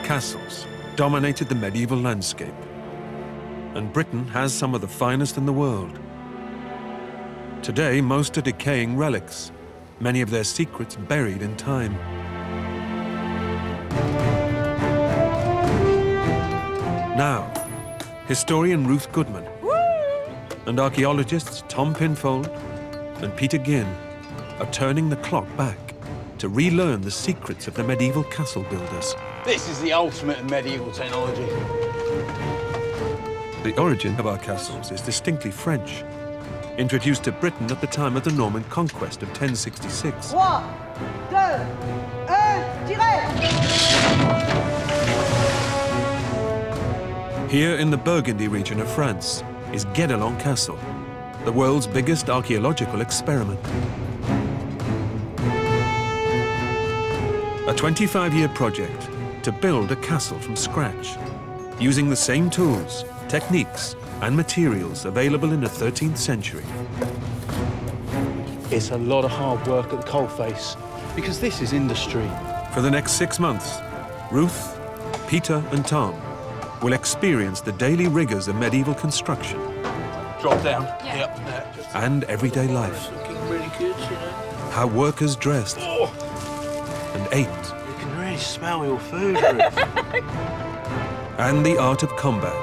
Castles dominated the medieval landscape, and Britain has some of the finest in the world. Today, most are decaying relics, many of their secrets buried in time. Now, historian Ruth Goodman and archaeologists Tom Pinfold and Peter Ginn are turning the clock back to relearn the secrets of the medieval castle builders. This is the ultimate in medieval technology. The origin of our castles is distinctly French, introduced to Britain at the time of the Norman conquest of 1066. 3, 2, 1, tirez! Here in the Burgundy region of France is Guédelon Castle, the world's biggest archaeological experiment. A 25-year project to build a castle from scratch, using the same tools, techniques, and materials available in the 13th century. It's a lot of hard work at the coalface, because this is industry. For the next 6 months, Ruth, Peter, and Tom will experience the daily rigors of medieval construction. Drop down. Yeah. Yep. And everyday life. Looking really good, you know. How workers dressed and ate. You can really smell your food, Ruth. And the art of combat.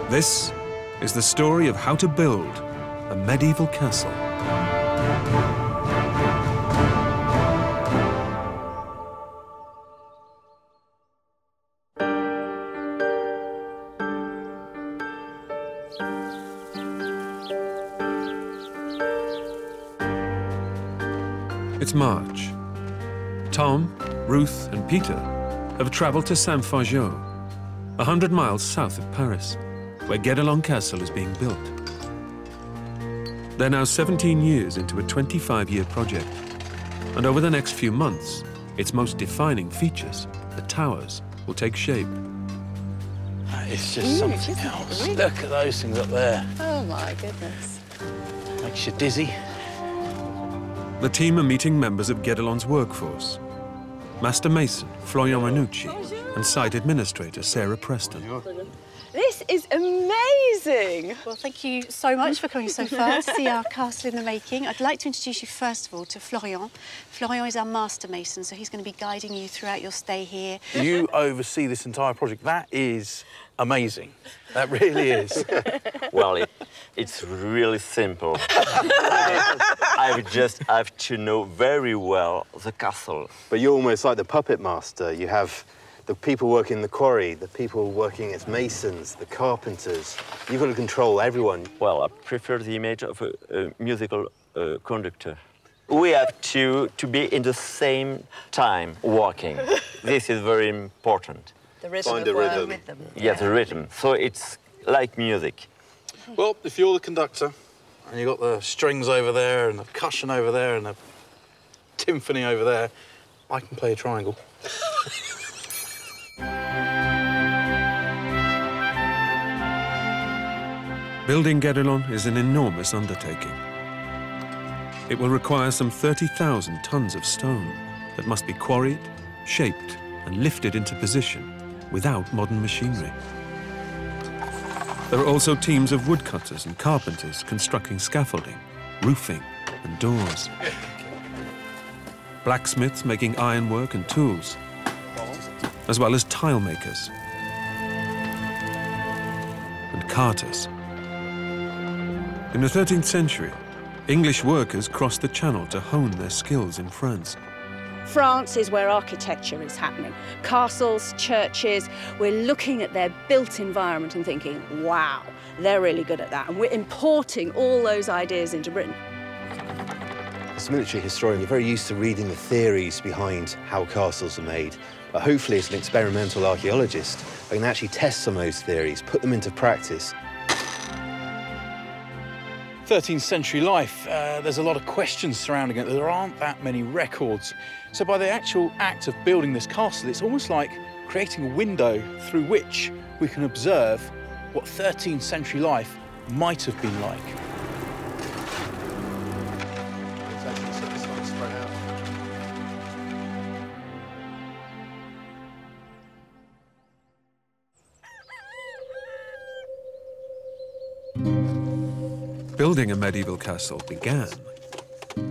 This is the story of how to build a medieval castle. It's March. Tom, Ruth, and Peter have traveled to Saint-Fargeau, 100 miles south of Paris, where Guédelon Castle is being built. They're now 17 years into a 25-year project, and over the next few months, its most defining features, the towers, will take shape. It's just something else. Look at those things up there. Oh, my goodness. Makes you dizzy. The team are meeting members of Guédelon's workforce, Master Mason Florian Ranucci and Site Administrator Sarah Preston. This is amazing! Well, thank you so much for coming so far to see our castle in the making. I'd like to introduce you first of all to Florian. Florian is our master mason, so he's going to be guiding you throughout your stay here. You oversee this entire project. That is amazing. That really is. Well, it's really simple. I just have to know very well the castle. But you're almost like the puppet master. You have the people working in the quarry, the people working as masons, the carpenters. You've got to control everyone. Well, I prefer the image of a musical conductor. We have to be in the same time working. This is very important. The rhythm Find of a rhythm. rhythm. Yeah, the rhythm. So it's like music. Well, if you're the conductor and you've got the strings over there and the percussion over there and the timpani over there, I can play a triangle. Building Guédelon is an enormous undertaking. It will require some 30,000 tons of stone that must be quarried, shaped, and lifted into position without modern machinery. There are also teams of woodcutters and carpenters constructing scaffolding, roofing, and doors. Blacksmiths making ironwork and tools, as well as tile makers and carters. In the 13th century, English workers crossed the Channel to hone their skills in France. France is where architecture is happening. Castles, churches, we're looking at their built environment and thinking, wow, they're really good at that. And we're importing all those ideas into Britain. As a military historian, you're very used to reading the theories behind how castles are made. But hopefully, as an experimental archaeologist, I can actually test some of those theories, put them into practice. 13th century life, there's a lot of questions surrounding it. There aren't that many records. So by the actual act of building this castle, it's almost like creating a window through which we can observe what 13th century life might have been like. Building a medieval castle began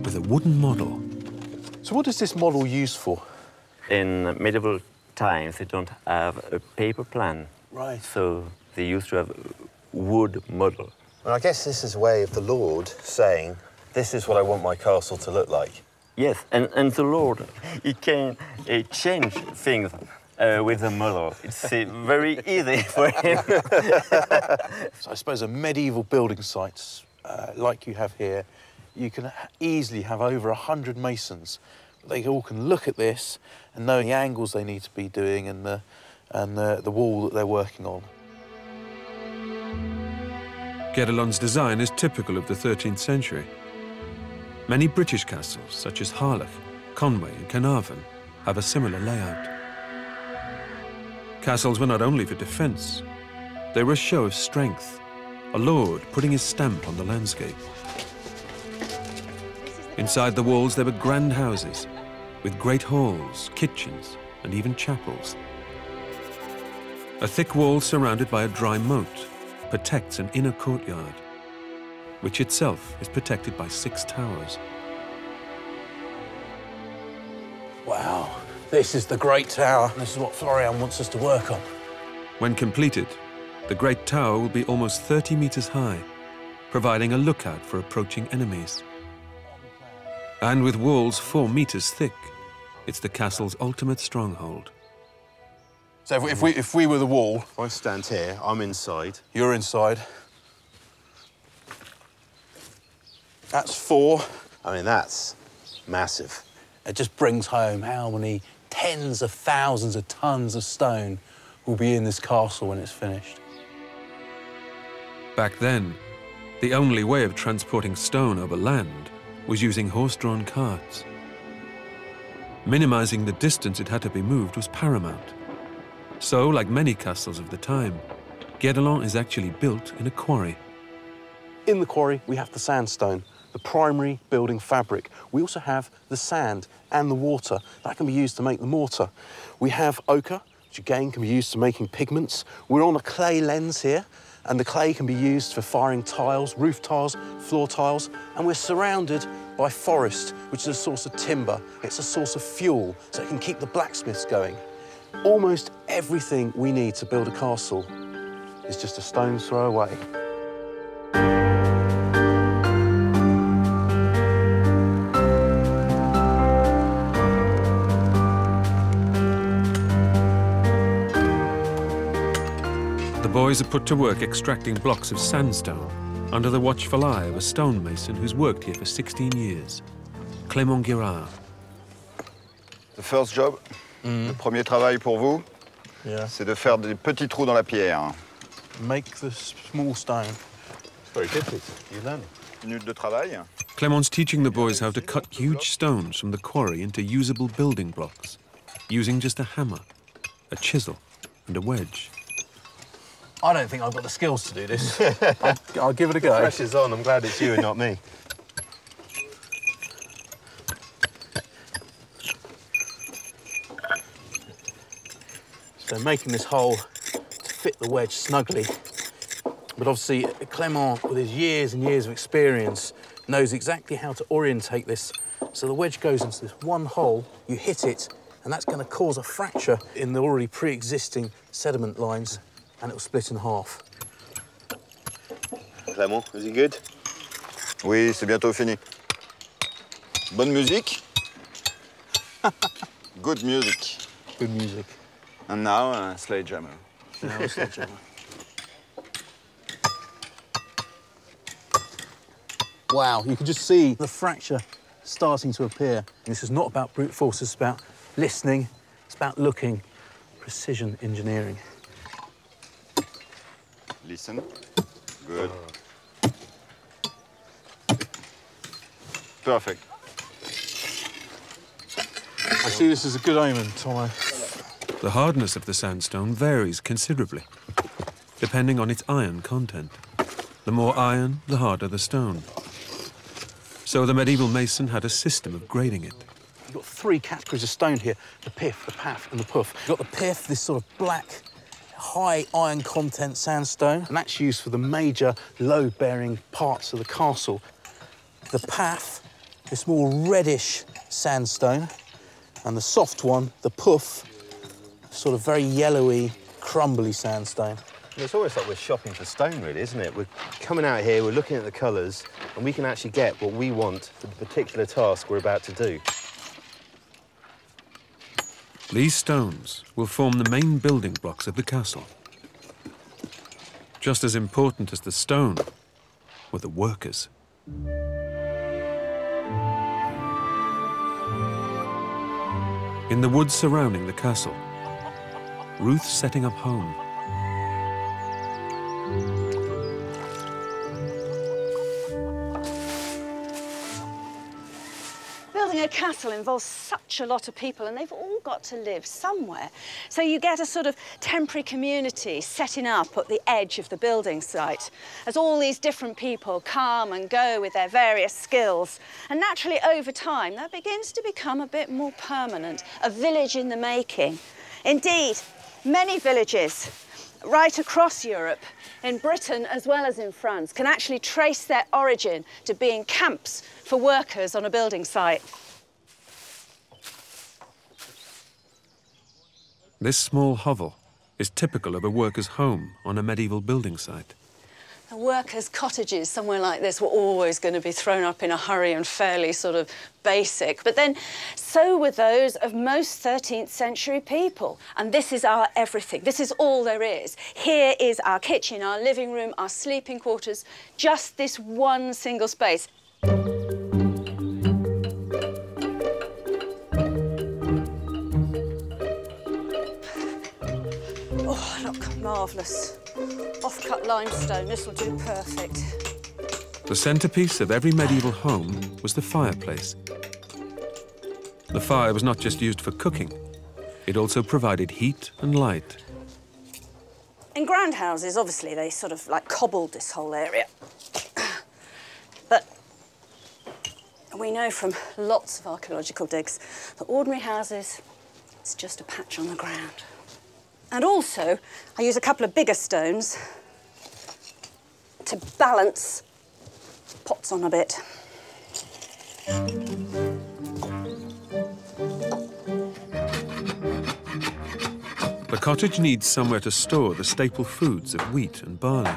with a wooden model. So what is this model used for? In medieval times, they don't have a paper plan. Right. So they used to have a wood model. And I guess this is a way of the Lord saying, this is what I want my castle to look like. Yes, and the Lord, he can change things with the model. It's very easy for him. So I suppose a medieval building sites, like you have here, you can easily have over 100 masons. They all can look at this and know the angles they need to be doing and the wall that they're working on. Guédelon's design is typical of the 13th century. Many British castles, such as Harlech, Conway and Carnarvon, have a similar layout. Castles were not only for defense, they were a show of strength, a lord putting his stamp on the landscape. Inside the walls there were grand houses, with great halls, kitchens, and even chapels. A thick wall surrounded by a dry moat protects an inner courtyard, which itself is protected by 6 towers. Wow, this is the Great Tower. This is what Florian wants us to work on. When completed, the Great Tower will be almost 30 meters high, providing a lookout for approaching enemies. And with walls 4 meters thick, it's the castle's ultimate stronghold. So if we were the wall... If I stand here, I'm inside. You're inside. That's 4. I mean, that's massive. It just brings home how many tens of thousands of tons of stone will be in this castle when it's finished. Back then, the only way of transporting stone over land was using horse-drawn carts. Minimizing the distance it had to be moved was paramount. So, like many castles of the time, Guédelon is actually built in a quarry. In the quarry, we have the sandstone, the primary building fabric. We also have the sand and the water. That can be used to make the mortar. We have ochre, which again can be used for making pigments. We're on a clay lens here, and the clay can be used for firing tiles, roof tiles, floor tiles, and we're surrounded by forest, which is a source of timber. It's a source of fuel, so it can keep the blacksmiths going. Almost everything we need to build a castle is just a stone's throw away. The boys are put to work extracting blocks of sandstone under the watchful eye of a stonemason who's worked here for 16 years, Clément Girard. The first job, le premier travail pour vous, c'est de faire des petits trous dans la pierre. Make the small stone. It's very difficult. You learn. Minute de travail. Clément's teaching the boys how to cut huge stones from the quarry into usable building blocks, using just a hammer, a chisel, and a wedge. I don't think I've got the skills to do this. I'll give it a go. The pressure's on. I'm glad it's you and not me. So making this hole to fit the wedge snugly. But obviously, Clément, with his years and years of experience, knows exactly how to orientate this. So the wedge goes into this one hole, you hit it, and that's going to cause a fracture in the already pre-existing sediment lines, and it will split in half. Clément, is he good? Oui, c'est bientôt fini. Bonne musique. Good music. Good music. And now, sledgehammer. Now a sledgehammer. Wow, you can just see the fracture starting to appear. This is not about brute force, it's about listening, it's about looking, precision engineering. Listen. Good. Perfect. I see this as a good omen, Tomo. The hardness of the sandstone varies considerably, depending on its iron content. The more iron, the harder the stone. So the medieval mason had a system of grading it. You've got 3 categories of stone here, the pith, the paff and the puff. You've got the pith, this sort of black, high iron content sandstone, and that's used for the major load-bearing parts of the castle. The path, this more reddish sandstone, and the soft one, the puff, sort of very yellowy, crumbly sandstone. It's almost like we're shopping for stone, really, isn't it? We're coming out here, we're looking at the colours, and we can actually get what we want for the particular task we're about to do. These stones will form the main building blocks of the castle. Just as important as the stone were the workers. In the woods surrounding the castle, Ruth's setting up home. Building a castle involves such a lot of people, and they've all got to live somewhere. So you get a sort of temporary community setting up at the edge of the building site as all these different people come and go with their various skills. And naturally, over time, that begins to become a bit more permanent, a village in the making. Indeed, many villages right across Europe, in Britain as well as in France, can actually trace their origin to being camps for workers on a building site. This small hovel is typical of a worker's home on a medieval building site. The workers' cottages somewhere like this were always going to be thrown up in a hurry and fairly sort of basic. But then so were those of most 13th century people. And this is our everything. This is all there is. Here is our kitchen, our living room, our sleeping quarters, just this one single space. Oh, look, marvellous. Off-cut limestone, this will do perfect. The centrepiece of every medieval home was the fireplace. The fire was not just used for cooking, it also provided heat and light. In grand houses, obviously, they sort of like cobbled this whole area. But we know from lots of archaeological digs that ordinary houses, it's just a patch on the ground. And also, I use a couple of bigger stones to balance pots on a bit. The cottage needs somewhere to store the staple foods of wheat and barley.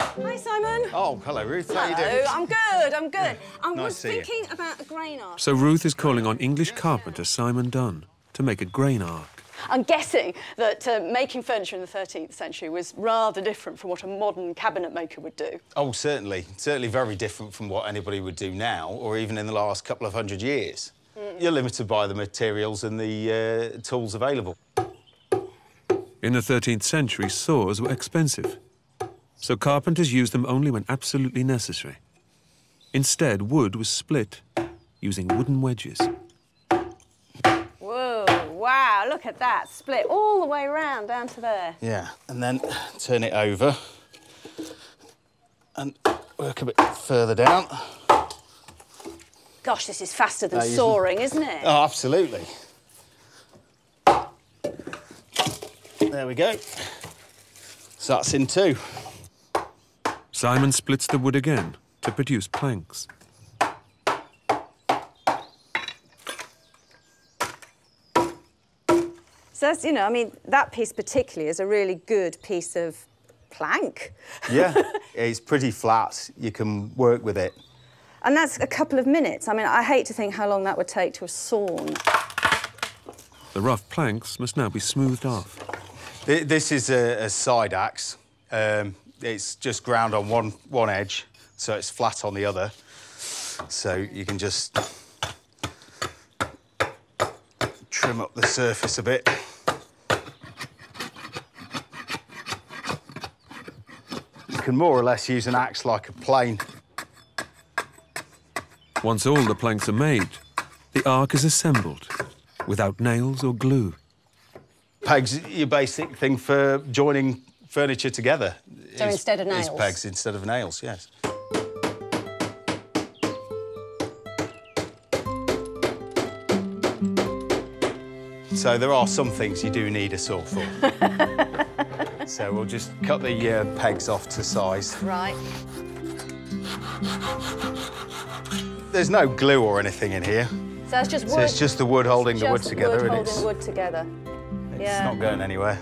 Hi, Simon. Oh, hello, Ruth. How are you Hello, doing? I'm good, I'm good. I Nice was to see you. thinking about a grain ark. So Ruth is calling on English carpenter Simon Dunn to make a grain ark. I'm guessing that making furniture in the 13th century was rather different from what a modern cabinet maker would do. Oh, certainly. Certainly very different from what anybody would do now, or even in the last couple of hundred years. You're limited by the materials and the tools available. In the 13th century, saws were expensive, so carpenters used them only when absolutely necessary. Instead, wood was split using wooden wedges. Whoa, wow, look at that. Split all the way round down to there. Yeah, and then turn it over and work a bit further down. Gosh, this is faster than sawing, isn't it? Oh, absolutely. There we go. So that's in two. Simon splits the wood again to produce planks. So that's, you know, I mean, that piece particularly is a really good piece of plank. Yeah, it's pretty flat. You can work with it. And that's a couple of minutes. I mean, I hate to think how long that would take to have sawn. The rough planks must now be smoothed off. This is a side axe. It's just ground on one edge, so it's flat on the other. So you can just trim up the surface a bit. You can more or less use an axe like a plane. Once all the planks are made, the ark is assembled without nails or glue. Pegs, your basic thing for joining furniture together. So instead of nails? Is pegs instead of nails, yes. So there are some things you do need a saw for. So we'll just cut the pegs off to size. Right. There's no glue or anything in here. So that's just wood. So it's just the wood holding the wood together. Wood holding wood together. It's not going anywhere.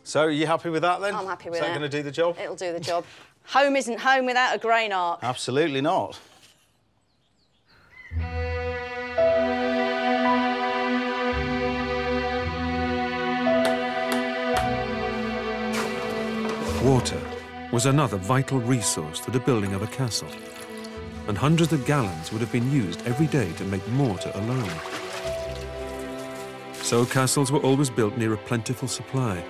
So, are you happy with that then? I'm happy with that. Is that going to do the job? It'll do the job. Home isn't home without a grain arc. Absolutely not. Water was another vital resource to the building of a castle, and hundreds of gallons would have been used every day to make mortar alone. So castles were always built near a plentiful supply.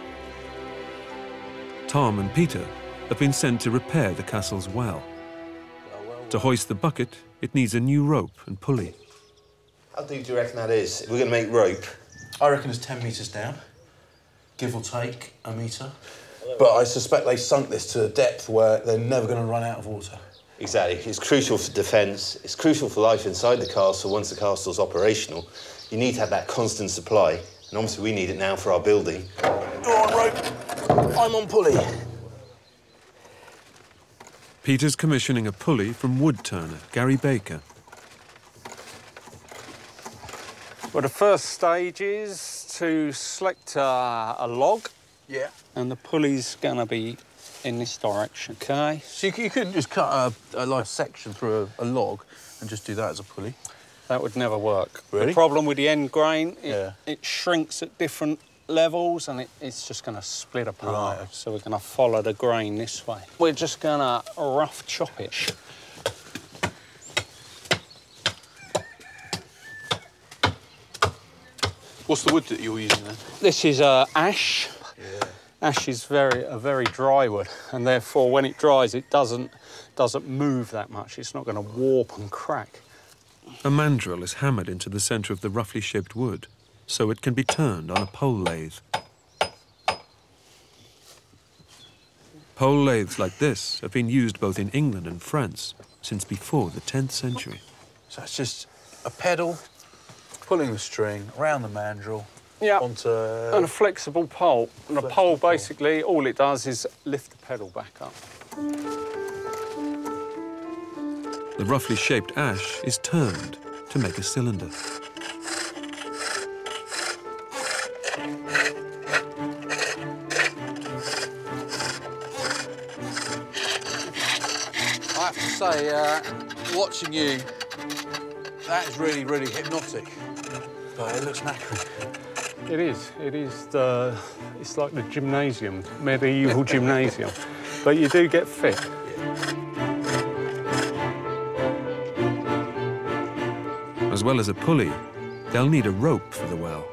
Tom and Peter have been sent to repair the castle's well. To hoist the bucket, it needs a new rope and pulley. How deep do you reckon that is? If we're going to make rope. I reckon it's 10 metres down, give or take a metre. But I suspect they sunk this to a depth where they're never going to run out of water. Exactly. It's crucial for defence. It's crucial for life inside the castle once the castle's operational. You need to have that constant supply, and obviously we need it now for our building. You're on rope, I'm on pulley. Peter's commissioning a pulley from wood turner Gary Baker. Well, the first stage is to select a log. Yeah. And the pulley's going to be in this direction, OK? So you couldn't just cut a live section through a log and just do that as a pulley? That would never work. Really? The problem with the end grain, it shrinks at different levels and it's just going to split apart. Right. So we're going to follow the grain this way. We're just going to rough chop it. What's the wood that you're using then? This is ash. Yeah. Ash is a very dry wood, and therefore when it dries, it doesn't move that much. It's not going to warp and crack. A mandrel is hammered into the centre of the roughly shaped wood, so it can be turned on a pole lathe. Pole lathes like this have been used both in England and France since before the 10th century. So it's just a pedal, pulling the string around the mandrel, yeah, onto... and a flexible pole. And the pole, basically, all it does is lift the pedal back up. The roughly shaped ash is turned to make a cylinder. I have to say, watching you, that is really, really hypnotic. But it looks knackered. It is. It's like the gymnasium, medieval gymnasium. But you do get fit. As well as a pulley, they'll need a rope for the well.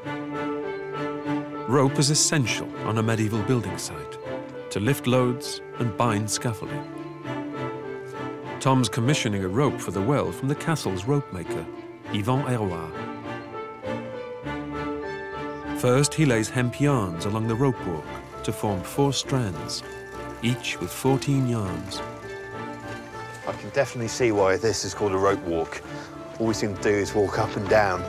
Rope is essential on a medieval building site to lift loads and bind scaffolding. Tom's commissioning a rope for the well from the castle's rope maker, Yvan Héroard. First, he lays hemp yarns along the rope walk to form 4 strands, each with 14 yarns. I can definitely see why this is called a rope walk. All we seem to do is walk up and down.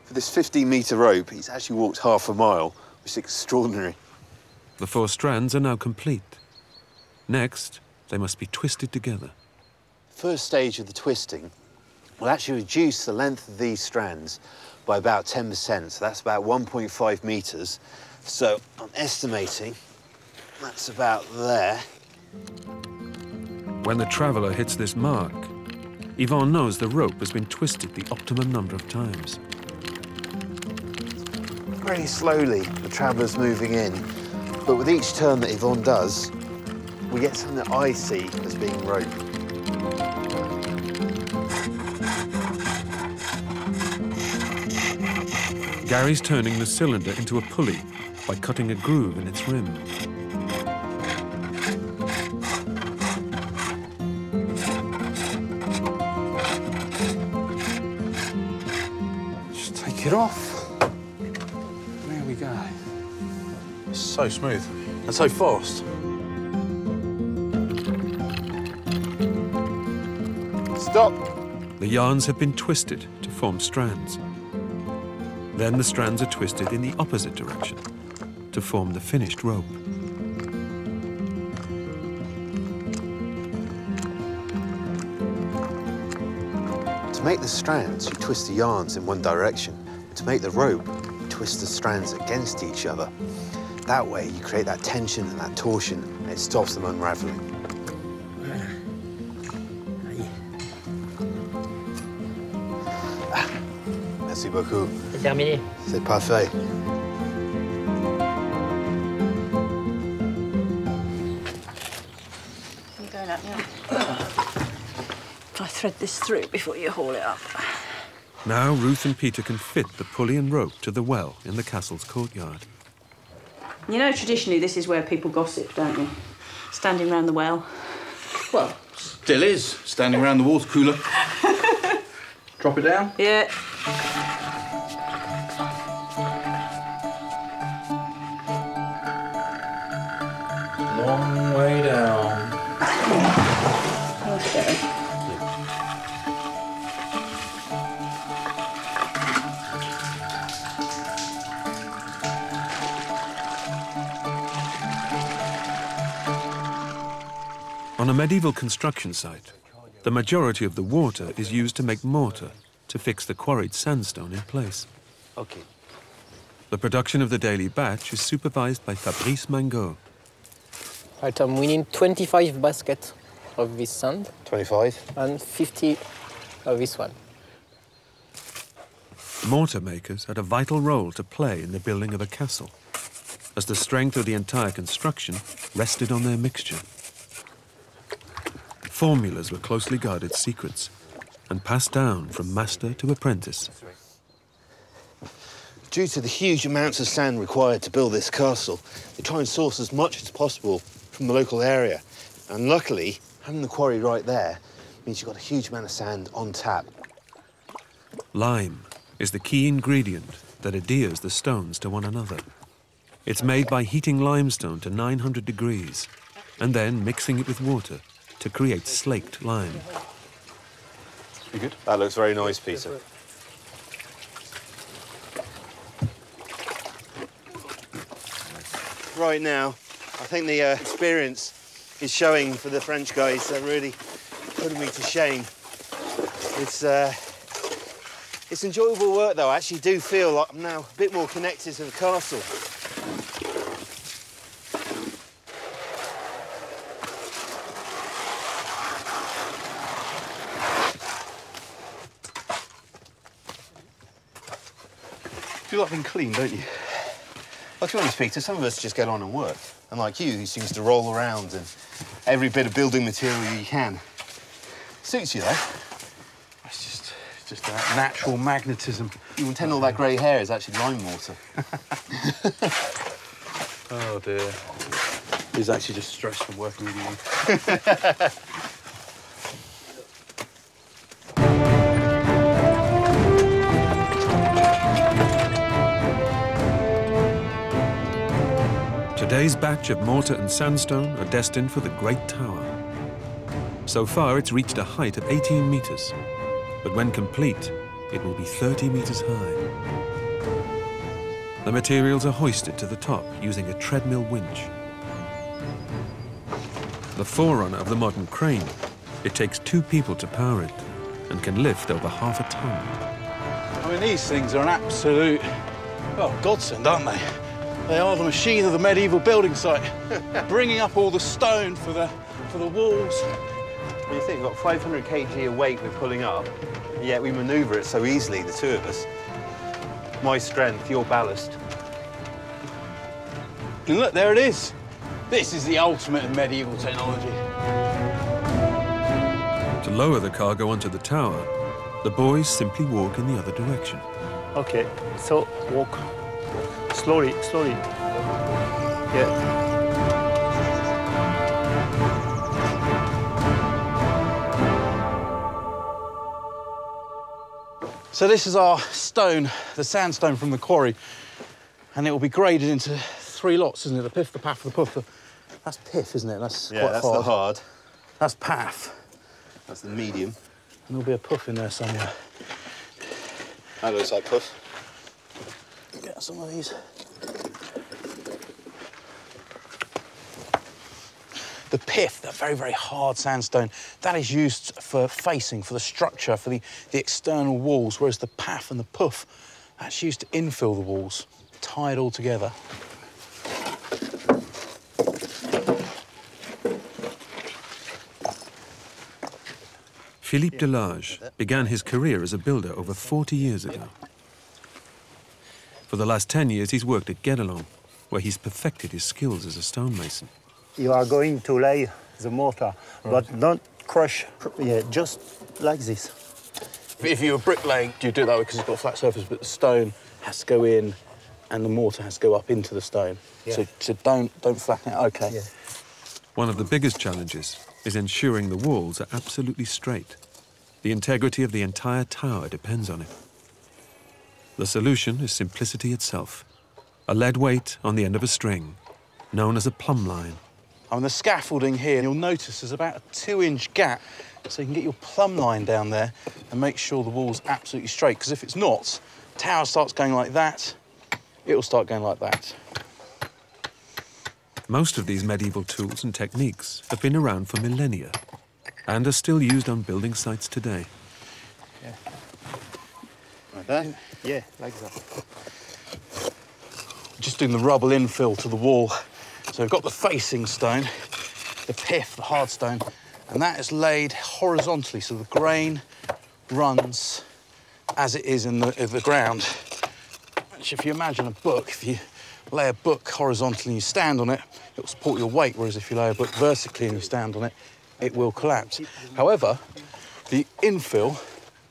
For this 15-metre rope, he's actually walked half a mile, which is extraordinary. The 4 strands are now complete. Next, they must be twisted together. First stage of the twisting will actually reduce the length of these strands by about 10%, so that's about 1.5 metres. So I'm estimating that's about there. When the traveller hits this mark, Yvonne knows the rope has been twisted the optimum number of times. Very slowly, the traveller's moving in, but with each turn that Yvonne does, we get something that I see as being rope. Gary's turning the cylinder into a pulley by cutting a groove in its rim. Take it off. There we go. It's so smooth and so fast. Stop! The yarns have been twisted to form strands. Then the strands are twisted in the opposite direction to form the finished rope. To make the strands, you twist the yarns in one direction. And to make the rope, you twist the strands against each other. That way, you create that tension and that torsion, and it stops them unraveling. Merci beaucoup. C'est terminé. C'est parfait. You go now, yeah. If I thread this through before you haul it up. Now Ruth and Peter can fit the pulley and rope to the well in the castle's courtyard. You know, traditionally, this is where people gossip, don't you? Standing round the well. Well, still is. Standing around the water cooler. Drop it down. Yeah. Long way down. Okay. On a medieval construction site, the majority of the water is used to make mortar to fix the quarried sandstone in place. Okay. The production of the daily batch is supervised by Fabrice Mangot. Right, we need 25 baskets of this sand. 25? And 50 of this one. Mortar makers had a vital role to play in the building of a castle, as the strength of the entire construction rested on their mixture. Formulas were closely guarded secrets and passed down from master to apprentice. Due to the huge amounts of sand required to build this castle, they try and source as much as possible from the local area. And luckily, having the quarry right there means you've got a huge amount of sand on tap. Lime is the key ingredient that adheres the stones to one another. It's made by heating limestone to 900 degrees and then mixing it with water to create slaked lime. You good? That looks very nice, Peter. Right now, I think the experience is showing for the French guys. They're really putting me to shame. It's enjoyable work, though. I actually do feel like I'm now a bit more connected to the castle. You like being clean, don't you? Well, to be honest, Peter, some of us just get on and work. And like you, who seems to roll around and every bit of building material you can. Suits you, though. It's just that natural magnetism. You can tell all that grey hair is actually lime water. Oh, dear. He's actually just stressed from working with you. Today's batch of mortar and sandstone are destined for the Great Tower. So far, it's reached a height of 18 meters, but when complete, it will be 30 meters high. The materials are hoisted to the top using a treadmill winch. The forerunner of the modern crane, it takes 2 people to power it and can lift over half a ton. I mean, these things are an absolute, well, godsend, aren't they? They are the machine of the medieval building site, bringing up all the stone for the walls. Well, you think we've got 500 kg of weight we're pulling up, and yet we manoeuvre it so easily, the two of us. My strength, your ballast. And look, there it is. This is the ultimate in medieval technology. To lower the cargo onto the tower, the boys simply walk in the other direction. Okay, so walk. Slowly, slowly. Yeah. So So this is our stone, the sandstone from the quarry, and it will be graded into 3 lots, isn't it? The pith, the path, the puff. That's pith, isn't it? That's Yeah, quite that's hard. the hard. That's path. That's the medium. And there'll be a puff in there somewhere. That looks like puff. Get some of these. The pith, that very, very hard sandstone, that is used for facing, for the structure, for the external walls, whereas the path and the puff, that's used to infill the walls, tie it all together. Philippe Delage began his career as a builder over 40 years ago. For the last 10 years, he's worked at Guédelon, where he's perfected his skills as a stonemason. You are going to lay the mortar, but don't crush, just like this. If you were bricklaying, you do it that way because it's got a flat surface, but the stone has to go in and the mortar has to go up into the stone. Yeah. So don't flatten it. OK. Yeah. One of the biggest challenges is ensuring the walls are absolutely straight. The integrity of the entire tower depends on it. The solution is simplicity itself. A lead weight on the end of a string, known as a plumb line. On the scaffolding here, you'll notice there's about a 2-inch gap, so you can get your plumb line down there and make sure the wall's absolutely straight, because if it's not, the tower starts going like that, it'll start going like that. Most of these medieval tools and techniques have been around for millennia and are still used on building sites today. Yeah. Like that? Yeah, like that. Just doing the rubble infill to the wall. So we've got the facing stone, the pith, the hard stone, and that is laid horizontally, so the grain runs as it is in the ground. Which, if you imagine a book, if you lay a book horizontally and you stand on it, it will support your weight, whereas if you lay a book vertically and you stand on it, it will collapse. However, the infill,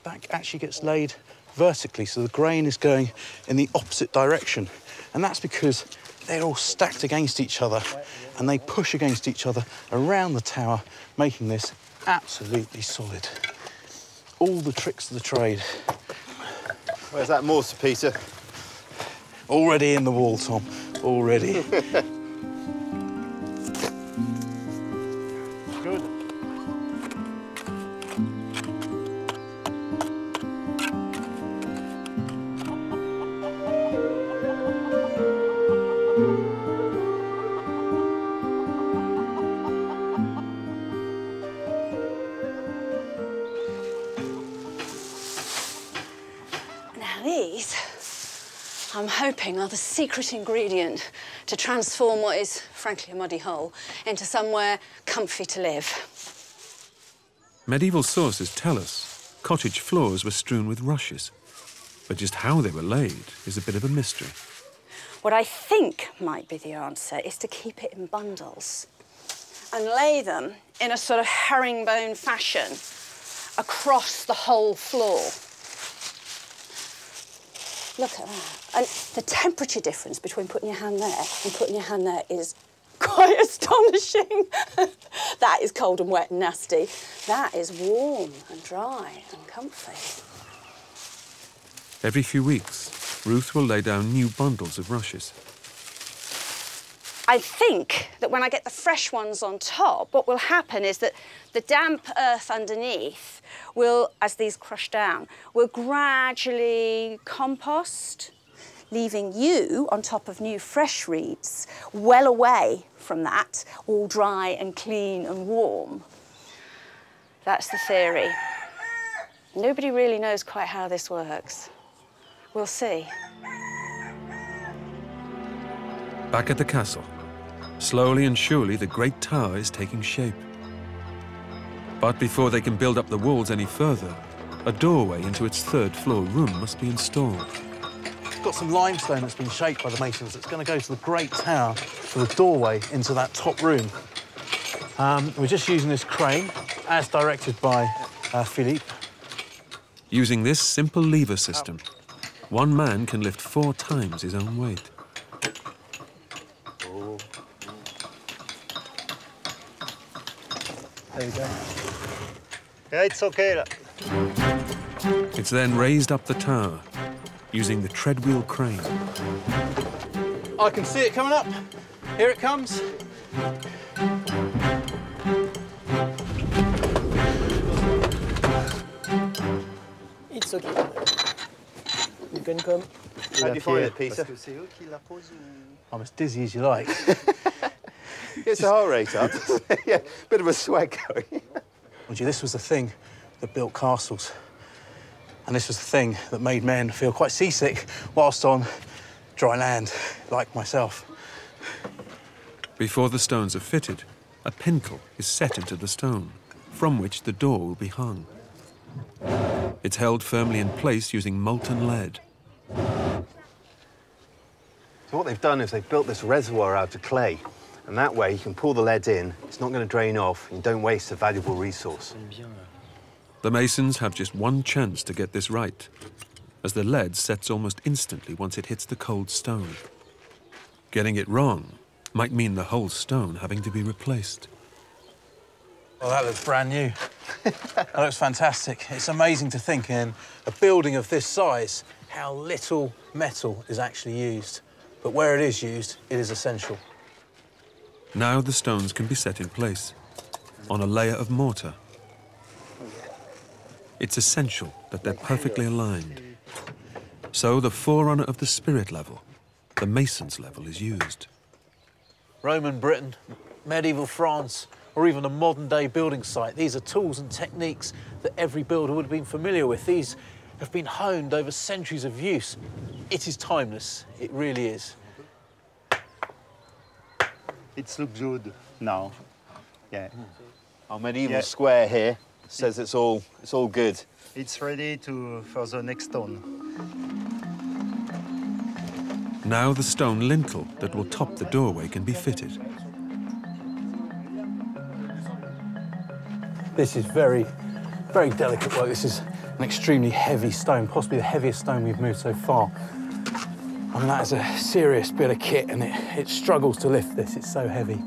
that actually gets laid vertically, so the grain is going in the opposite direction. And that's because they're all stacked against each other and they push against each other around the tower, making this absolutely solid. All the tricks of the trade. Where's that mortar, Peter? Already in the wall, Tom, already. Good. Now these, I'm hoping, are the secret ingredient to transform what is, frankly, a muddy hole into somewhere comfy to live. Medieval sources tell us cottage floors were strewn with rushes, but just how they were laid is a bit of a mystery. What I think might be the answer is to keep it in bundles and lay them in a sort of herringbone fashion across the whole floor. Look at that. And the temperature difference between putting your hand there and putting your hand there is quite astonishing. That is cold and wet and nasty. That is warm and dry and comfy. Every few weeks, Ruth will lay down new bundles of rushes. I think that when I get the fresh ones on top, what will happen is that the damp earth underneath will, as these crush down, will gradually compost, leaving you on top of new fresh reeds, well away from that, all dry and clean and warm. That's the theory. Nobody really knows quite how this works. We'll see. Back at the castle, slowly and surely the great tower is taking shape. But before they can build up the walls any further, a doorway into its third-floor room must be installed. It's got some limestone that's been shaped by the masons. It's going to go to the great tower for the doorway into that top room. We're just using this crane, as directed by Philippe. Using this simple lever system, one man can lift 4 times his own weight. There you go. Yeah, it's okay. It's then raised up the tower using the treadwheel crane. I can see it coming up. Here it comes. It's okay. You can come. How do you find it, Peter? I'm as dizzy as you like. Gets the heart rate up. Yeah, bit of a sweat going. Well, gee, this was the thing that built castles. And this was the thing that made men feel quite seasick whilst on dry land, like myself. Before the stones are fitted, a pintle is set into the stone, from which the door will be hung. It's held firmly in place using molten lead. So what they've done is they've built this reservoir out of clay, and that way you can pour the lead in, it's not going to drain off, and you don't waste a valuable resource. The masons have just one chance to get this right, as the lead sets almost instantly once it hits the cold stone. Getting it wrong might mean the whole stone having to be replaced. Well, that looks brand new. That looks fantastic. It's amazing to think in a building of this size how little metal is actually used. But where it is used, it is essential. Now the stones can be set in place on a layer of mortar. It's essential that they're perfectly aligned. So the forerunner of the spirit level, the mason's level, is used. Roman Britain, medieval France, or even a modern-day building site, these are tools and techniques that every builder would have been familiar with. These have been honed over centuries of use. It is timeless, it really is. It looks good now. Yeah. Our medieval square here says it's all good. It's ready for the next stone. Now the stone lintel that will top the doorway can be fitted. This is very, very delicate work. This is an extremely heavy stone, possibly the heaviest stone we've moved so far. I mean, that is a serious bit of kit, and it struggles to lift this. It's so heavy.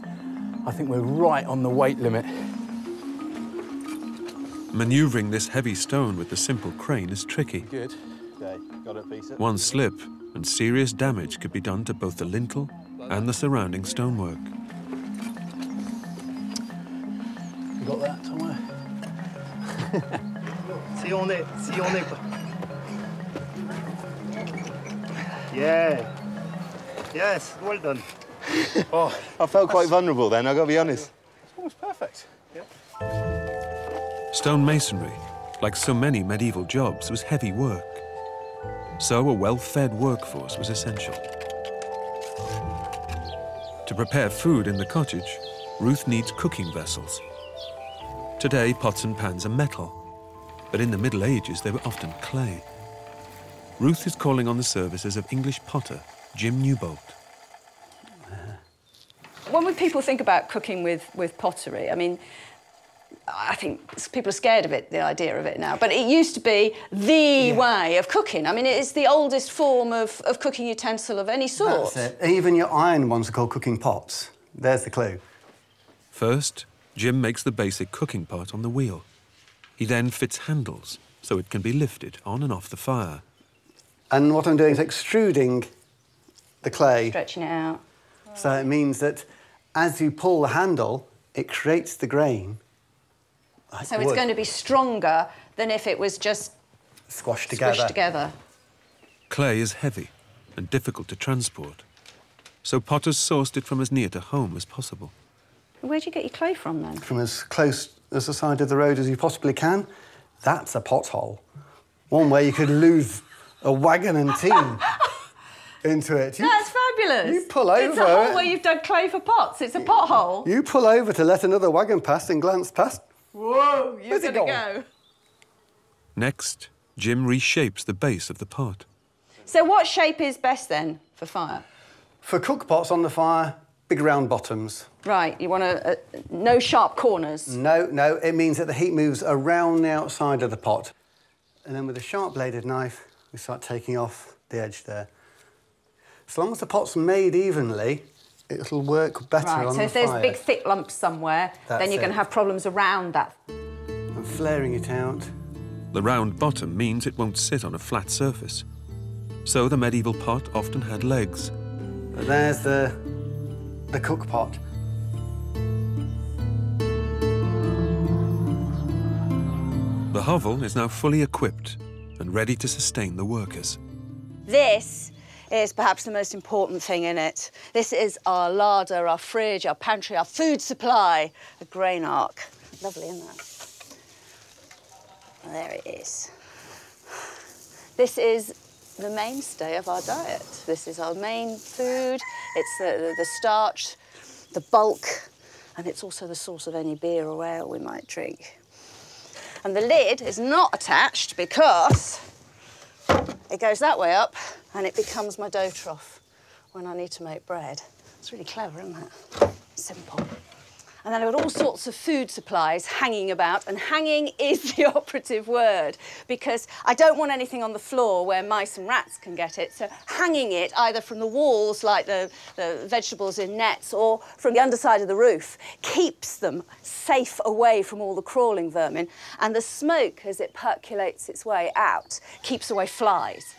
I think we're right on the weight limit. Manoeuvring this heavy stone with the simple crane is tricky. Good. Okay, got it, Peter. One slip and serious damage could be done to both the lintel and the surrounding stonework. You got that somewhere? Si on est. Yeah. Yes, well done. Oh, I felt quite vulnerable then, I've got to be honest. It's almost perfect. Yep. Stone masonry, like so many medieval jobs, was heavy work. So a well-fed workforce was essential. To prepare food in the cottage, Ruth needs cooking vessels. Today, pots and pans are metal, but in the Middle Ages, they were often clay. Ruth is calling on the services of English potter Jim Newbolt. When people think about cooking with pottery, I mean, I think people are scared of it, the idea of it now, but it used to be the way of cooking. I mean, it is the oldest form of cooking utensil of any sort. That's it. Even your iron ones are called cooking pots. There's the clue. First, Jim makes the basic cooking pot on the wheel. He then fits handles so it can be lifted on and off the fire. And what I'm doing is extruding the clay. Stretching it out. So it means that as you pull the handle, it creates the grain. Like so it's going to be stronger than if it was just squashed together. Clay is heavy and difficult to transport, so potters sourced it from as near to home as possible. Where do you get your clay from, then? From as close as the side of the road as you possibly can. That's a pothole. One way you could lose a wagon and team into it. That's fabulous. You pull over. It's a hole where you've dug clay for pots. It's a pothole. You pull over to let another wagon pass and glance past. Whoa, you're going to go. Next, Jim reshapes the base of the pot. So what shape is best, then, for fire? For cook pots on the fire, big round bottoms. Right, you want no sharp corners? No, it means that the heat moves around the outside of the pot. And then with a sharp-bladed knife, we start taking off the edge there. As long as the pot's made evenly, it'll work better on the fire. So if there's big, thick lumps somewhere, then you're going to have problems around that. I'm flaring it out. The round bottom means it won't sit on a flat surface. So the medieval pot often had legs. There's the cook pot. The hovel is now fully equipped and ready to sustain the workers. This is perhaps the most important thing in it. This is our larder, our fridge, our pantry, our food supply, a grain ark. Lovely, isn't that? There it is. This is the mainstay of our diet. This is our main food. It's the starch, the bulk, and it's also the source of any beer or ale we might drink. And the lid is not attached because it goes that way up and it becomes my dough trough when I need to make bread. It's really clever, isn't it? Simple. And then I've got all sorts of food supplies hanging about, and hanging is the operative word, because I don't want anything on the floor where mice and rats can get it, so hanging it either from the walls, like the vegetables in nets, or from the underside of the roof, keeps them safe away from all the crawling vermin, and the smoke, as it percolates its way out, keeps away flies.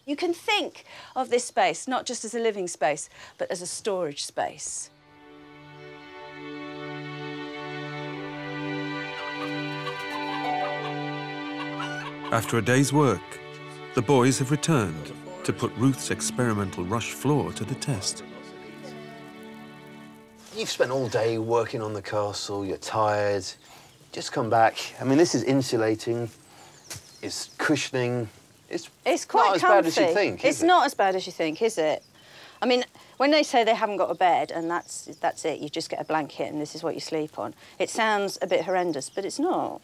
You can think of this space not just as a living space, but as a storage space. After a day's work, the boys have returned to put Ruth's experimental rush floor to the test. You've spent all day working on the castle, you're tired, just come back. I mean, this is insulating, it's cushioning, it's quite not as comfy. bad as you think, It's not as bad as you think, is it? I mean, when they say they haven't got a bed and that's it, you just get a blanket and this is what you sleep on, it sounds a bit horrendous, but it's not.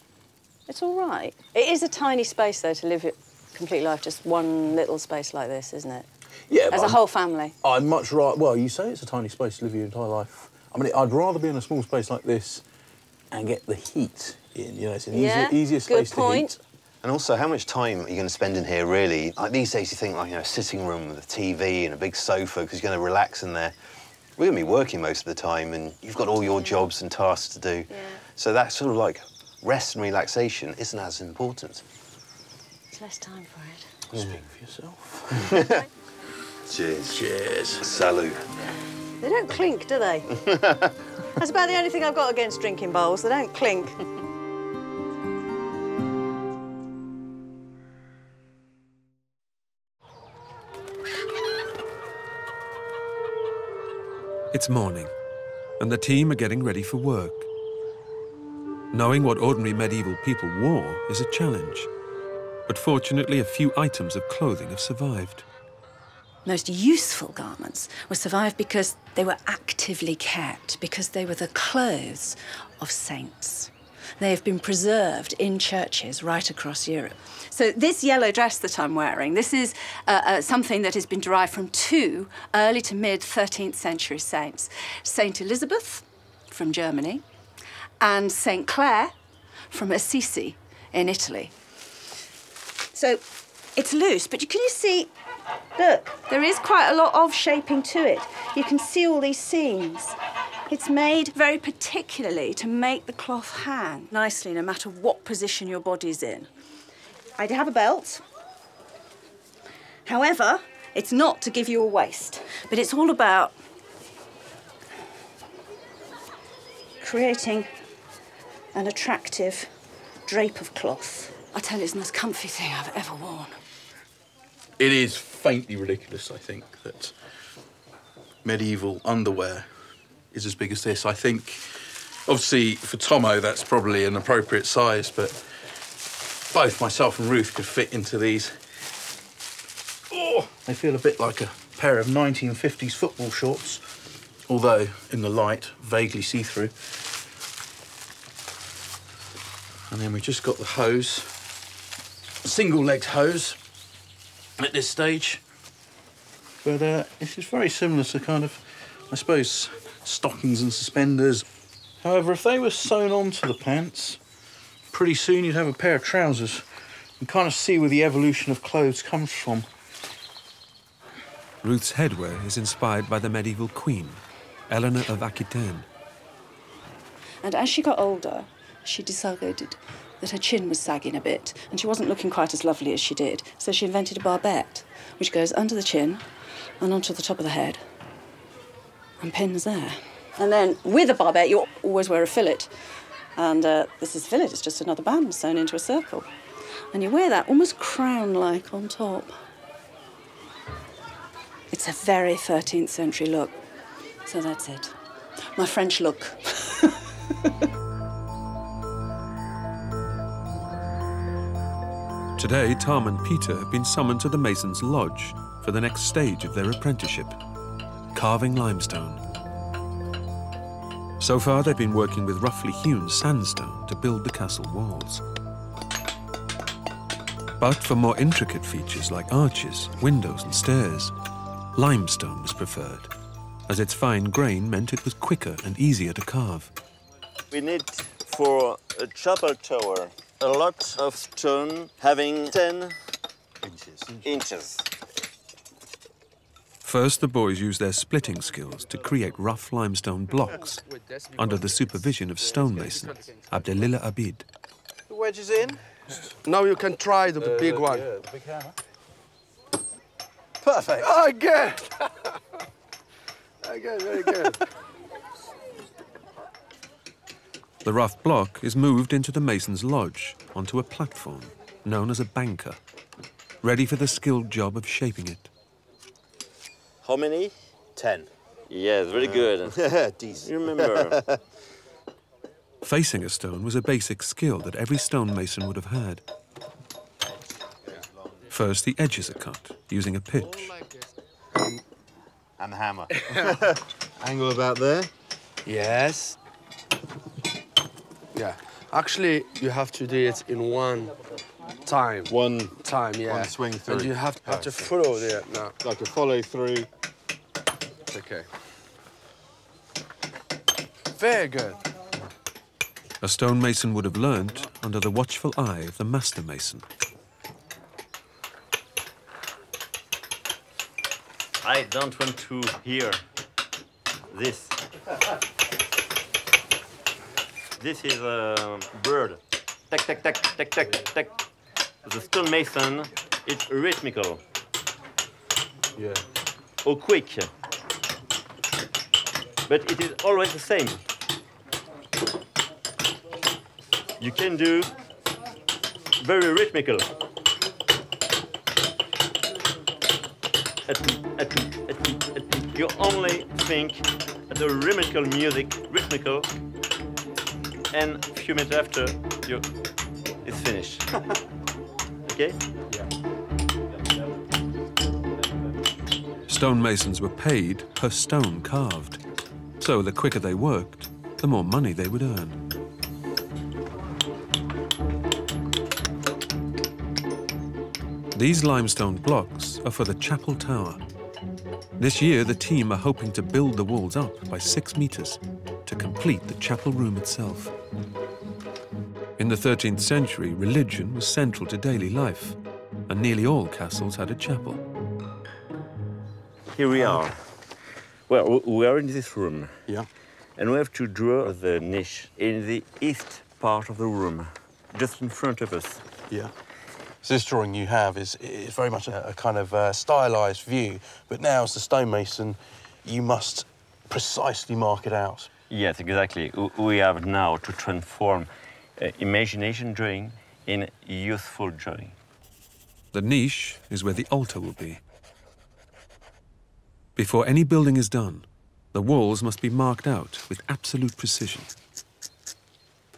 It's all right. It is a tiny space, though, to live your complete life, just one little space like this, isn't it? Yeah, as a whole family. I'd much rather... Well, you say it's a tiny space to live your entire life. I mean, I'd rather be in a small space like this and get the heat in. You know, it's an easier space to heat. And also, how much time are you going to spend in here, really? Like, these days, you think, like, you know, a sitting room with a TV and a big sofa, because you're going to relax in there. We're going to be working most of the time, and you've got all your jobs and tasks to do. Yeah. So that's sort of like... rest and relaxation isn't as important. There's less time for it. Speak for yourself. Cheers. Cheers. Salut. They don't clink, do they? That's about the only thing I've got against drinking bowls. They don't clink. It's morning, and the team are getting ready for work. Knowing what ordinary medieval people wore is a challenge, but fortunately a few items of clothing have survived. Most useful garments were survived because they were actively kept, because they were the clothes of saints. They have been preserved in churches right across Europe. So this yellow dress that I'm wearing, this is something that has been derived from two early to mid 13th century saints. Saint Elizabeth from Germany, and St. Clare from Assisi in Italy. So it's loose, but can you see, look, there is quite a lot of shaping to it. You can see all these seams. It's made very particularly to make the cloth hang nicely no matter what position your body's in. I have a belt. However, it's not to give you a waist, but it's all about creating an attractive drape of cloth. I tell you, it's the most comfy thing I've ever worn. It is faintly ridiculous, I think, that medieval underwear is as big as this. I think, obviously, for Tomo, that's probably an appropriate size, but both myself and Ruth could fit into these. Oh, they feel a bit like a pair of 1950s football shorts, although, in the light, vaguely see-through. And then we've just got the hose, single-legged hose at this stage. But this is very similar to kind of, I suppose, stockings and suspenders. However, if they were sewn onto the pants, pretty soon you'd have a pair of trousers. You kind of see where the evolution of clothes comes from. Ruth's headwear is inspired by the medieval queen, Eleanor of Aquitaine. And as she got older, she decided that her chin was sagging a bit and she wasn't looking quite as lovely as she did. So she invented a barbette, which goes under the chin and onto the top of the head and pins there. And then with a barbette, you always wear a fillet. And this is fillet, it's just another band sewn into a circle. And you wear that almost crown-like on top. It's a very 13th century look. So that's it. My French look. Today, Tom and Peter have been summoned to the Masons' Lodge for the next stage of their apprenticeship, carving limestone. So far, they've been working with roughly hewn sandstone to build the castle walls. But for more intricate features like arches, windows and stairs, limestone was preferred, as its fine grain meant it was quicker and easier to carve. We need for a chapel tower a lot of stone having 10 inches. First, the boys used their splitting skills to create rough limestone blocks under the supervision of stonemason Abdelillah Abid. The wedge is in. Now you can try the big one. Yeah, the big hammer. Perfect. Oh, good. Okay, very good. The rough block is moved into the mason's lodge onto a platform known as a banker, ready for the skilled job of shaping it. How many? 10. Yes, very good. Decent. You remember. Facing a stone was a basic skill that every stonemason would have had. First, the edges are cut using a pitch. And the hammer. Angle about there? Yes. Yeah. Actually, you have to do it in one time. One time, yeah. One swing through. And you have to follow there now. Like a follow through. Okay. Very good. A stonemason would have learnt under the watchful eye of the master mason. I don't want to hear this. This is a bird. Tack, tack, tack, tack, tack, tack. The stonemason is rhythmical. Yeah. Or quick. But it is always the same. You can do very rhythmical. You only think the rhythmical music, and a few minutes after, it's finished. Okay? Yeah. Stonemasons were paid per stone carved, so the quicker they worked, the more money they would earn. These limestone blocks are for the chapel tower. This year, the team are hoping to build the walls up by 6 meters to complete the chapel room itself. In the 13th century, religion was central to daily life, and nearly all castles had a chapel. Here we are. Well, we are in this room. Yeah. And we have to draw the niche in the east part of the room, just in front of us. Yeah. So this drawing you have is very much a kind of stylised view, but now as the stonemason, you must precisely mark it out. Yes, exactly. We have now to transform imagination drawing in useful drawing. The niche is where the altar will be. Before any building is done, the walls must be marked out with absolute precision.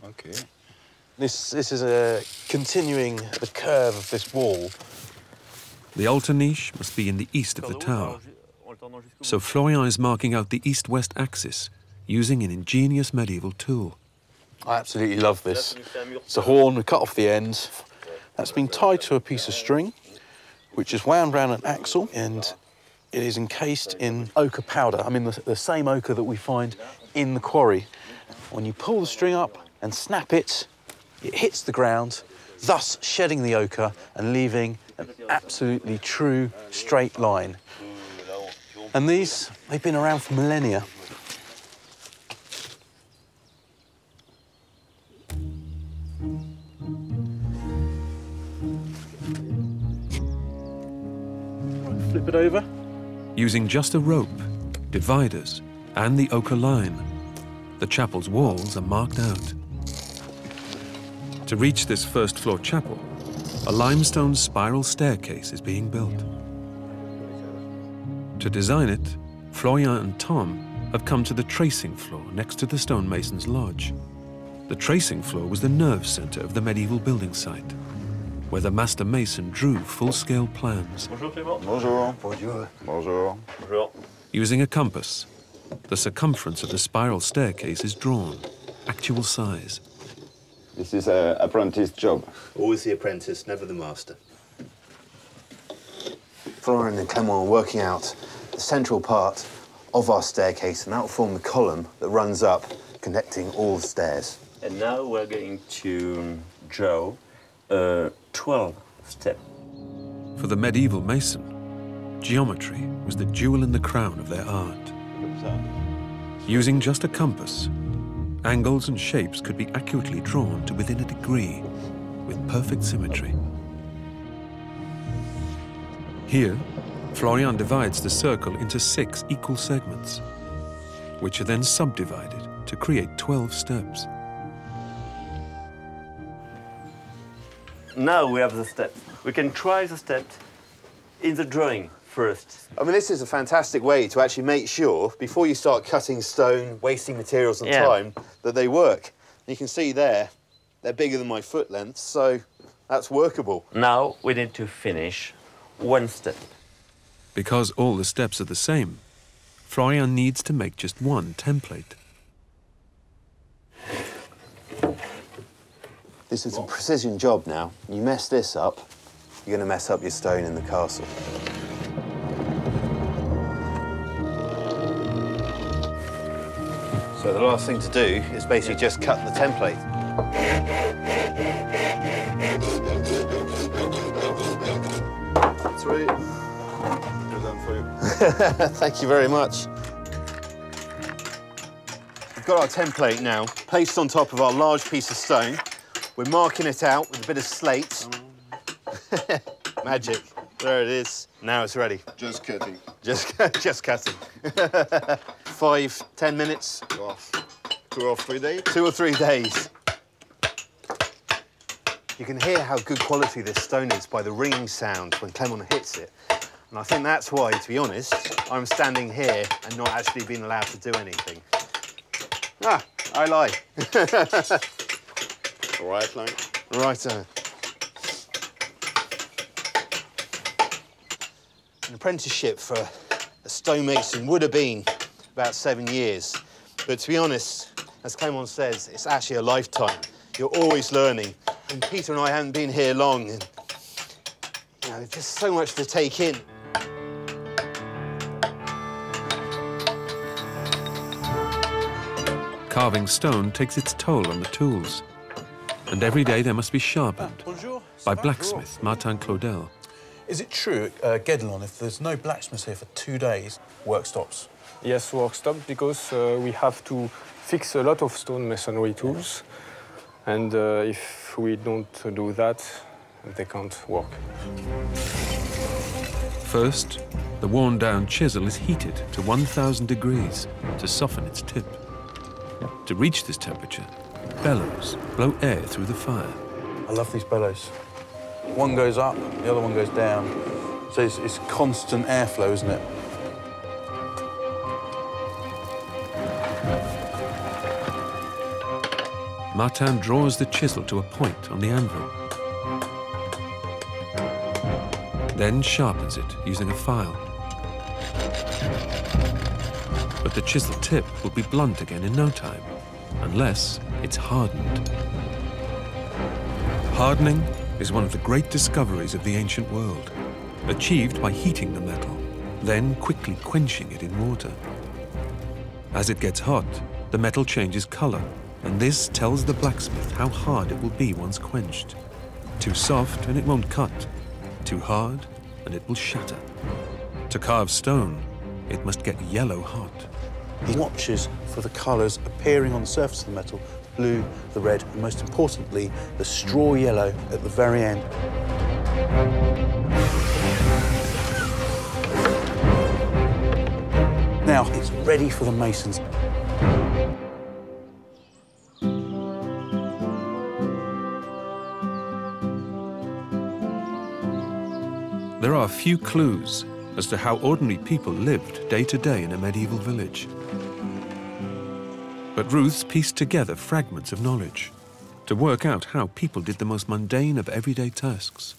Okay. This is a continuing the curve of this wall. The altar niche must be in the east of the tower. So Florian is marking out the east-west axis using an ingenious medieval tool. I absolutely love this. It's a horn, we cut off the end. That's been tied to a piece of string, which is wound round an axle, and it is encased in ochre powder. I mean, the same ochre that we find in the quarry. When you pull the string up and snap it, it hits the ground, thus shedding the ochre and leaving an absolutely true straight line. And these, they've been around for millennia. Using just a rope, dividers, and the ochre line, the chapel's walls are marked out. To reach this first-floor chapel, a limestone spiral staircase is being built. To design it, Florian and Tom have come to the tracing floor next to the stonemason's lodge. The tracing floor was the nerve center of the medieval building site, where the master mason drew full-scale plans. Bonjour Clément. Bonjour. Bonjour. Bonjour. Bonjour. Using a compass, the circumference of the spiral staircase is drawn, actual size. This is an apprentice job. Always the apprentice, never the master. Florian and Clément are working out the central part of our staircase, and that will form the column that runs up, connecting all the stairs. And now we're going to draw 12 steps. For the medieval mason, geometry was the jewel in the crown of their art. Using just a compass, angles and shapes could be accurately drawn to within a degree, with perfect symmetry. Here, Florian divides the circle into 6 equal segments, which are then subdivided to create 12 steps. Now we have the steps. We can try the steps in the drawing first. I mean, this is a fantastic way to actually make sure, before you start cutting stone, wasting materials and time, that they work. You can see there, they're bigger than my foot length, so that's workable. Now we need to finish one step. Because all the steps are the same, Florian needs to make just one template. This is a precision job now. You mess this up, you're going to mess up your stone in the castle. So the last thing to do is basically just cut the template. That's right. We're done for you. Thank you very much. We've got our template now, placed on top of our large piece of stone. We're marking it out with a bit of slate. Magic. There it is. Now it's ready. Just cutting. Just cutting. 5, 10 minutes? 2 or 3 days. 2 or 3 days. You can hear how good quality this stone is by the ringing sound when Clément hits it. And I think that's why, to be honest, I'm standing here and not actually being allowed to do anything. Ah, I lie. Right line. Righto. An apprenticeship for a stonemason would have been about 7 years. But to be honest, as Clément says, it's actually a lifetime. You're always learning. And Peter and I haven't been here long. And, you know, there's just so much to take in. Carving stone takes its toll on the tools, and every day they must be sharpened by blacksmith Martin Claudel. Is it true at Guédelon, if there's no blacksmith here for 2 days, work stops? Yes, work stop, because we have to fix a lot of stone masonry tools, and if we don't do that, they can't work. First, the worn-down chisel is heated to 1,000 degrees to soften its tip. To reach this temperature, bellows blow air through the fire. I love these bellows. One goes up, the other one goes down. So it's constant airflow, isn't it? Martin draws the chisel to a point on the anvil, then sharpens it using a file. But the chisel tip will be blunt again in no time, unless it's hardened. Hardening is one of the great discoveries of the ancient world, achieved by heating the metal, then quickly quenching it in water. As it gets hot, the metal changes color, and this tells the blacksmith how hard it will be once quenched. Too soft and it won't cut, too hard and it will shatter. To carve stone, it must get yellow hot. He watches for the colours appearing on the surface of the metal, the blue, the red, and most importantly, the straw yellow at the very end. Now it's ready for the masons. There are few clues as to how ordinary people lived day to day in a medieval village. But Ruth's pieced together fragments of knowledge to work out how people did the most mundane of everyday tasks,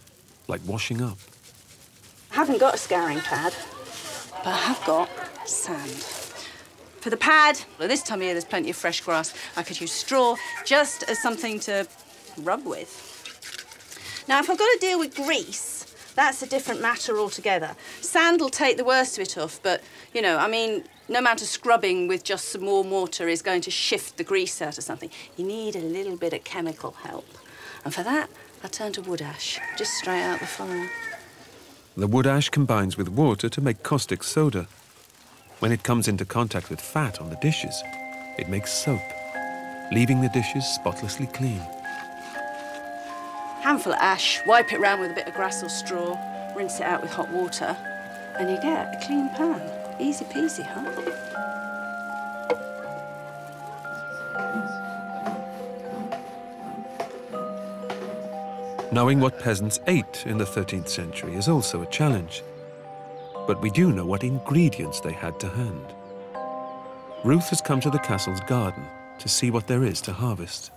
like washing up. I haven't got a scouring pad, but I have got sand. For the pad, well, this time of year there's plenty of fresh grass. I could use straw just as something to rub with. Now, if I've got to deal with grease, that's a different matter altogether. Sand will take the worst of it off, but, you know, I mean, no amount of scrubbing with just some warm water is going to shift the grease out of something. You need a little bit of chemical help. And for that, I turn to wood ash, just straight out the fire. The wood ash combines with water to make caustic soda. When it comes into contact with fat on the dishes, it makes soap, leaving the dishes spotlessly clean. Handful of ash, wipe it round with a bit of grass or straw, rinse it out with hot water, and you get a clean pan. Easy peasy, huh? Knowing what peasants ate in the 13th century is also a challenge. But we do know what ingredients they had to hand. Ruth has come to the castle's garden to see what there is to harvest.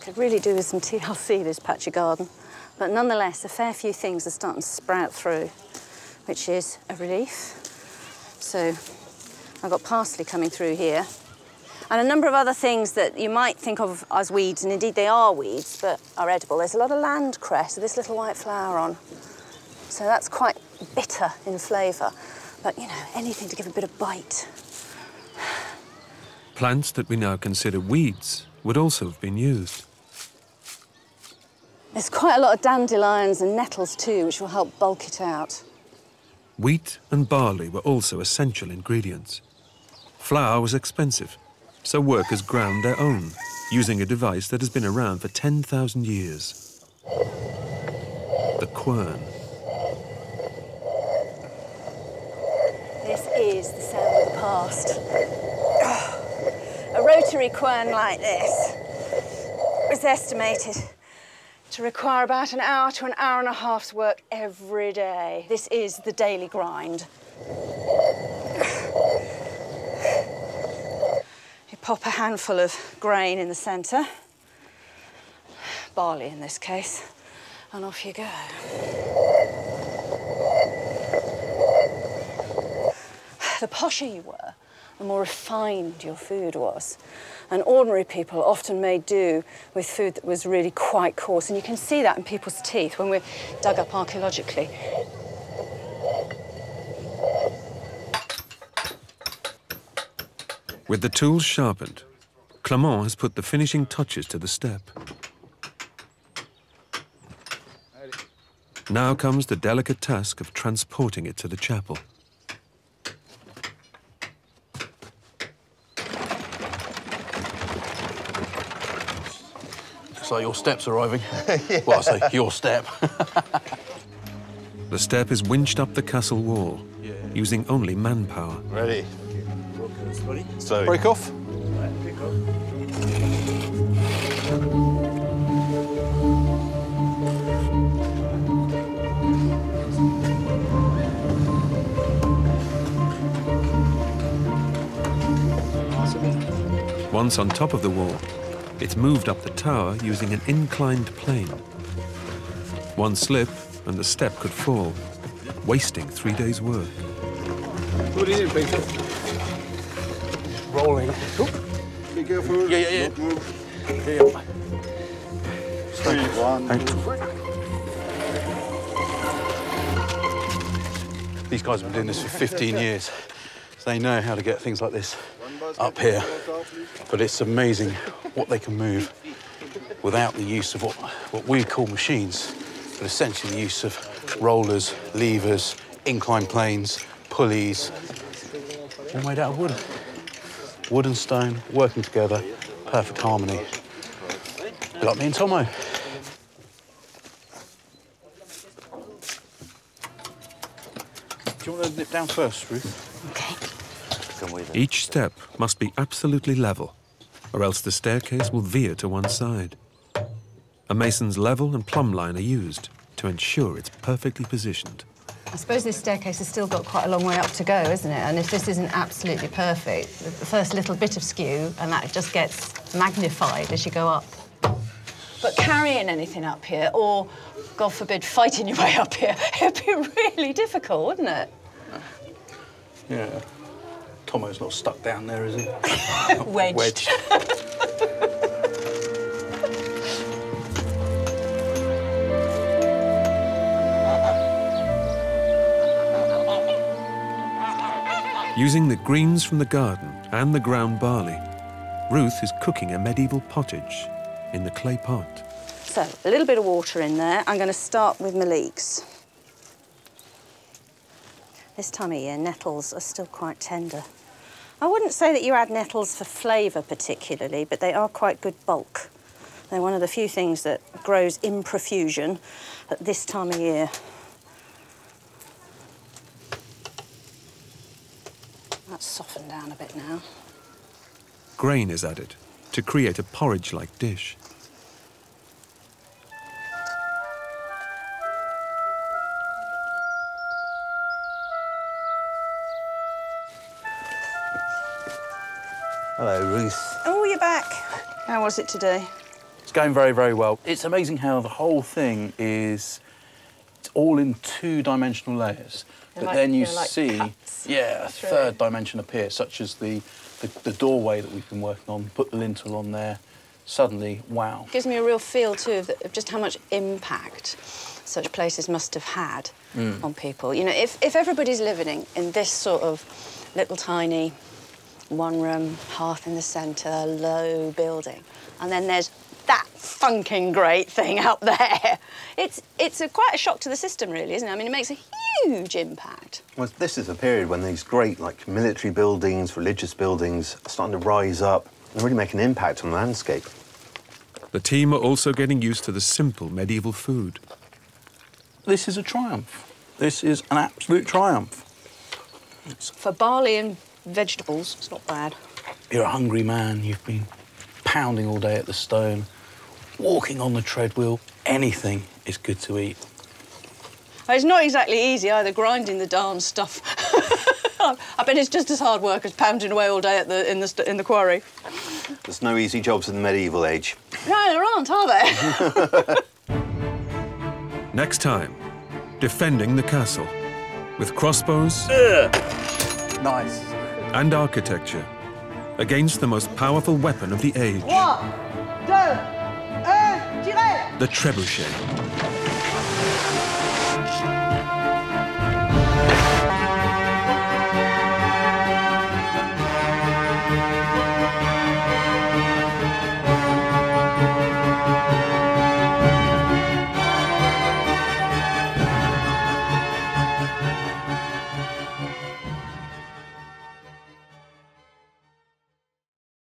Could really do with some TLC, this patch of garden. But nonetheless, a fair few things are starting to sprout through, which is a relief. So I've got parsley coming through here, and a number of other things that you might think of as weeds, and indeed they are weeds, but are edible. There's a lot of land cress with this little white flower on. So that's quite bitter in flavour, but, you know, anything to give a bit of bite. Plants that we now consider weeds would also have been used. There's quite a lot of dandelions and nettles too, which will help bulk it out. Wheat and barley were also essential ingredients. Flour was expensive, so workers ground their own, using a device that has been around for 10,000 years. The quern. This is the sound of the past. A rotary quern like this is estimated to require about an hour to an hour and a half's work every day. This is the daily grind. You pop a handful of grain in the centre, barley in this case, and off you go. The posher you were, the more refined your food was. And ordinary people often made do with food that was really quite coarse. And you can see that in people's teeth when we're dug up archaeologically. With the tools sharpened, Clement has put the finishing touches to the step. Now comes the delicate task of transporting it to the chapel. Like your step's arriving. Yeah. Well, I say your step. The step is winched up the castle wall, using only manpower. Ready. So break off. Once on top of the wall, it's moved up the tower using an inclined plane. One slip and the step could fall, wasting 3 days' work. What is it, Peter? Rolling. Be careful. Yeah. Don't move. Yeah. 3, 1, 2. These guys have been doing this for 15 years. So they know how to get things like this up here. But it's amazing what they can move without the use of what we call machines, but essentially the use of rollers, levers, inclined planes, pulleys, all made out of wood. Wood and stone working together, perfect harmony. Like me and Tomo. Do you you want to nip down first, Ruth? OK. Each step must be absolutely level, or else the staircase will veer to one side. A mason's level and plumb line are used to ensure it's perfectly positioned. I suppose this staircase has still got quite a long way up to go, isn't it? And if this isn't absolutely perfect, the first little bit of skew, and that just gets magnified as you go up. But carrying anything up here, or, God forbid, fighting your way up here, it'd be really difficult, wouldn't it? Yeah. Tomo's not stuck down there, is he? Wedged. Using the greens from the garden and the ground barley, Ruth is cooking a medieval pottage in the clay pot. So, a little bit of water in there. I'm going to start with my leeks. This time of year, nettles are still quite tender. I wouldn't say that you add nettles for flavour particularly, but they are quite good bulk. They're one of the few things that grows in profusion at this time of year. That's softened down a bit now. Grain is added to create a porridge-like dish. Hello, Ruth. Oh, you're back. How was it today? It's going very, very well. It's amazing how the whole thing is... It's all in two-dimensional layers. They're But then you like see, cuts a through. third dimension appear, such as the doorway that we've been working on, put the lintel on there. Suddenly, wow. Gives me a real feel, too, of just how much impact such places must have had on people. You know, if everybody's living in this sort of little tiny one-room, hearth in the centre, low building, and then there's that funking great thing up there, it's quite a shock to the system, really, isn't it? I mean, it makes a huge impact. Well, this is a period when these great, like, military buildings, religious buildings are starting to rise up and really make an impact on the landscape. The team are also getting used to the simple medieval food. This is a triumph. This is an absolute triumph. For barley and vegetables, it's not bad. You're a hungry man. You've been pounding all day at the stone, walking on the treadwheel. Anything is good to eat. It's not exactly easy either, grinding the darn stuff. I bet it's just as hard work as pounding away all day in the quarry. There's no easy jobs in the medieval age. No, there aren't, are there? Next time, defending the castle with crossbows Nice. and architecture against the most powerful weapon of the age, 3, 2, 1, tirez! the trebuchet.